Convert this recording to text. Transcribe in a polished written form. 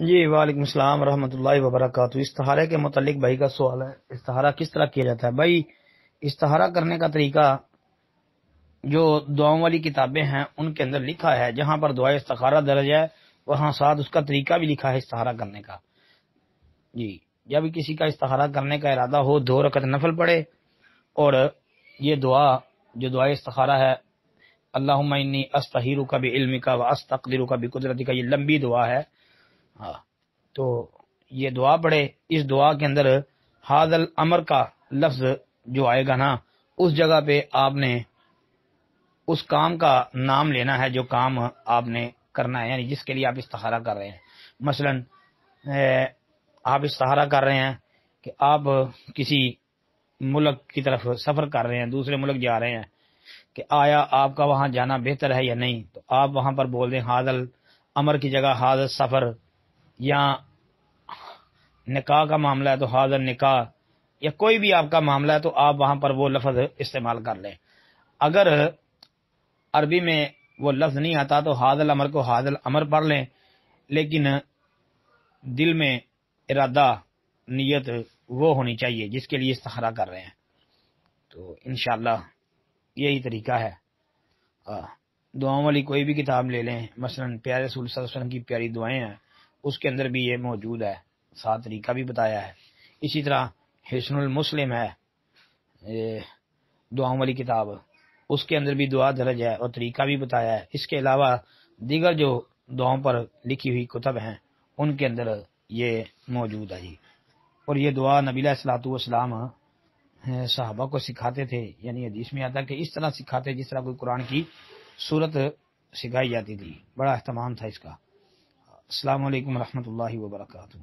جی وعلیکم السلام ورحمۃ اللہ وبرکاتہ۔ استخارے کے متعلق بھائی کا سوال ہے، استخارہ کس طرح کیا جاتا ہے؟ بھائی استخارہ کرنے کا طریقہ جو دعاؤں والی کتابیں ہیں ان کے اندر لکھا ہے، جہاں پر دعائے استخارہ درج ہے وہاں ساتھ اس کا طریقہ بھی لکھا ہے استخارہ کرنے کا۔ جی، جب کسی کا استخارہ کرنے کا ارادہ ہو 2 رکعت نفل پڑھے، اور یہ دعا جو دعائے استخارہ ہے، اللہم انی استخیرک بعلمک واستقدرک بقدرتک، یہ لمبی دعا ہے۔ ہاں، تو یہ دعا پڑھے۔ اس دعا کے اندر حاض الامر کا لفظ جو آئے گا نا، اس جگہ پہ آپ نے اس کام کا نام لینا ہے جو کام آپ نے کرنا ہے، یعنی جس کے لیے آپ استخارہ کر رہے ہیں۔ مثلا آپ استخارہ کر رہے ہیں کہ آپ کسی ملک کی طرف سفر کر رہے ہیں، دوسرے ملک جا رہے ہیں، کہ آیا آپ کا وہاں جانا بہتر ہے یا نہیں، تو آپ وہاں پر بول دیں حاض الامر کی جگہ حاض السفر، یا نکاح کا معاملہ ہے تو حاضر نکاح، یا کوئی بھی آپ کا معاملہ ہے تو آپ وہاں پر وہ لفظ استعمال کر لیں۔ اگر عربی میں وہ لفظ نہیں آتا تو حاضر الامر کو حاضر الامر پڑھ لیں، لیکن دل میں ارادہ نیت وہ ہونی چاہیے جس کے لیے استخارہ کر رہے ہیں۔ تو انشاءاللہ یہی طریقہ ہے۔ دعاؤں والی کوئی بھی کتاب لے لیں، مثلا پیارے رسول صلی اللہ علیہ وسلم کی پیاری دعائیں ہیں، اس کے اندر بھی یہ موجود ہے، ساتھ طریقہ بھی بتایا ہے۔ اسی طرح حسن المسلم ہے، دعاؤں والی کتاب، اس کے اندر بھی دعا درج ہے اور طریقہ بھی بتایا ہے۔ اس کے علاوہ دیگر جو دعاؤں پر لکھی ہوئی کتب ہیں ان کے اندر یہ موجود ہے جی۔ اور یہ دعا نبی علیہ الصلوۃ والسلام صحابہ کو سکھاتے تھے، یعنی حدیث میں آتا ہے کہ اس طرح سکھاتے جس طرح کوئی قرآن کی صورت سکھائی جاتی تھی، بڑا اہتمام تھا اس کا۔ السلام علیکم ورحمۃ اللہ وبرکاتہ۔